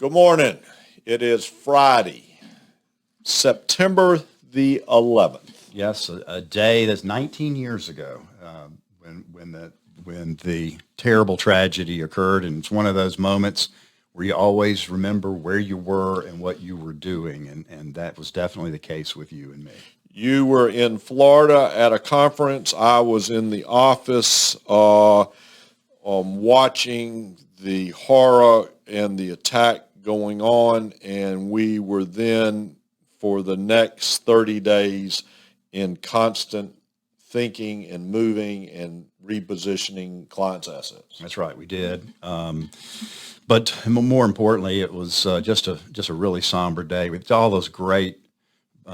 Good morning. It is Friday, September the 11th. Yes, a day that's 19 years ago when the terrible tragedy occurred, and it's one of those moments where you always remember where you were and what you were doing, and that was definitely the case with you and me. You were in Florida at a conference. I was in the office watching the horror and the attack going on, and we were then for the next 30 days in constant thinking and moving and repositioning clients' assets. That's right, we did. But more importantly, it was just a really somber day with all those great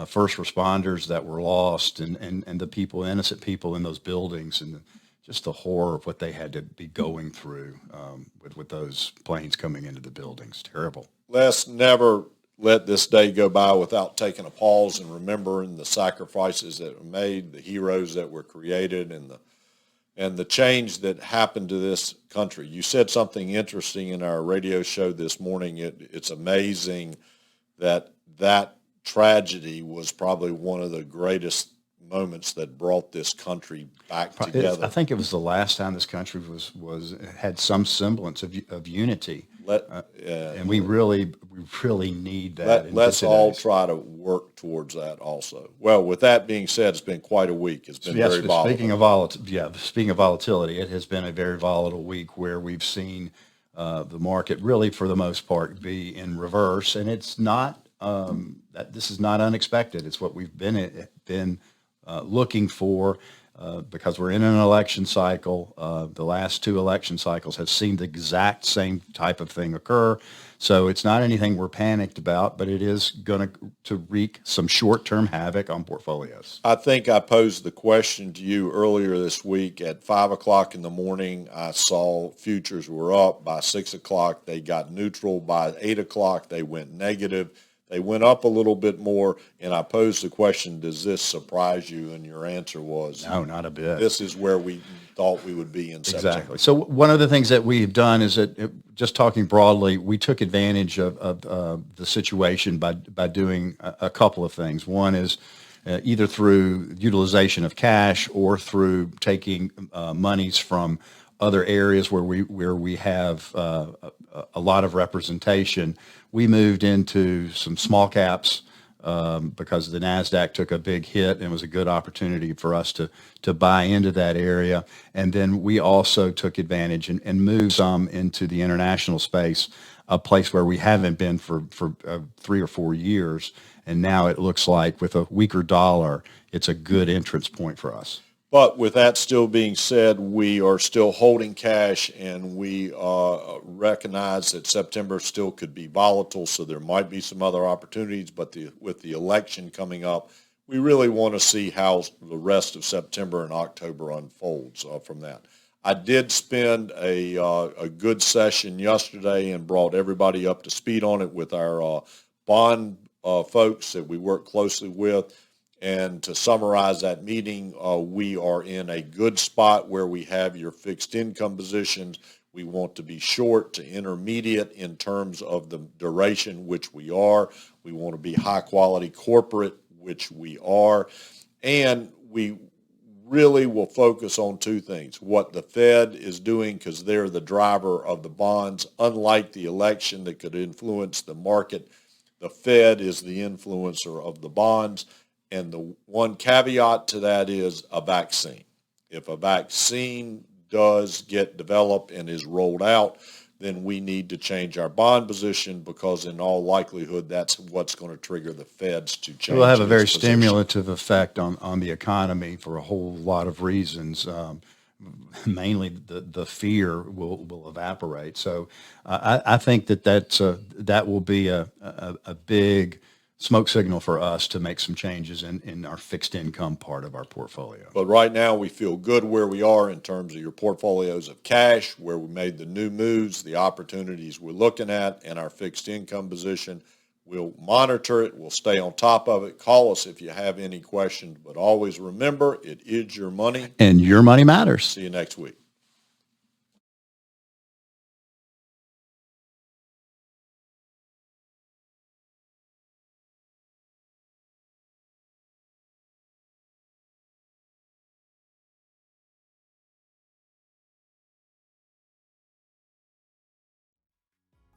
first responders that were lost and the people, innocent people in those buildings, and just the horror of what they had to be going through with those planes coming into the buildings. Terrible. Let's never let this day go by without taking a pause and remembering the sacrifices that were made, the heroes that were created, and the change that happened to this country. You said something interesting in our radio show this morning. It's amazing that tragedy was probably one of the greatest moments that brought this country back together. I think it was the last time this country had some semblance of unity, and we really need that. Let's all try to work towards that also. Well, with that being said, it's been quite a week. It's been very volatile. Speaking of volatility, it has been a very volatile week where we've seen the market really, for the most part, be in reverse, and it's not. This is not unexpected. It's what we've been looking for because we're in an election cycle. The last two election cycles have seen the exact same type of thing occur. So it's not anything we're panicked about, but it is going to wreak some short-term havoc on portfolios. I think I posed the question to you earlier this week at 5 o'clock in the morning. I saw futures were up. By 6 o'clock, they got neutral. By 8 o'clock, they went negative. They went up a little bit more, and I posed the question, does this surprise you? And your answer was, no, not a bit. This is where we thought we would be in September. Exactly. So one of the things that we've done is that, just talking broadly, we took advantage of the situation by doing a couple of things. One is either through utilization of cash or through taking monies from other areas where we have a lot of representation. We moved into some small caps because the NASDAQ took a big hit, and it was a good opportunity for us to buy into that area. And then we also took advantage and moved some into the international space, a place where we haven't been for 3 or 4 years. And now it looks like with a weaker dollar, it's a good entrance point for us. But with that still being said, we are still holding cash, and we recognize that September still could be volatile, so there might be some other opportunities. But with the election coming up, we really want to see how the rest of September and October unfolds from that. I did spend a good session yesterday and brought everybody up to speed on it with our bond folks that we work closely with. And to summarize that meeting, we are in a good spot where we have your fixed income positions. We want to be short to intermediate in terms of the duration, which we are. We want to be high quality corporate, which we are. And we really will focus on two things: what the Fed is doing, because they're the driver of the bonds. Unlike the election that could influence the market, the Fed is the influencer of the bonds. And the one caveat to that is a vaccine. If a vaccine does get developed and is rolled out, then we need to change our bond position, because in all likelihood, that's what's going to trigger the Feds to change. It will have a very stimulative effect on the economy for a whole lot of reasons. Mainly the fear will evaporate. So I think that will be a big smoke signal for us to make some changes in our fixed income part of our portfolio. But right now we feel good where we are in terms of your portfolios of cash, where we made the new moves, the opportunities we're looking at, and our fixed income position. We'll monitor it. We'll stay on top of it. Call us if you have any questions. But always remember, it is your money. And your money matters. See you next week.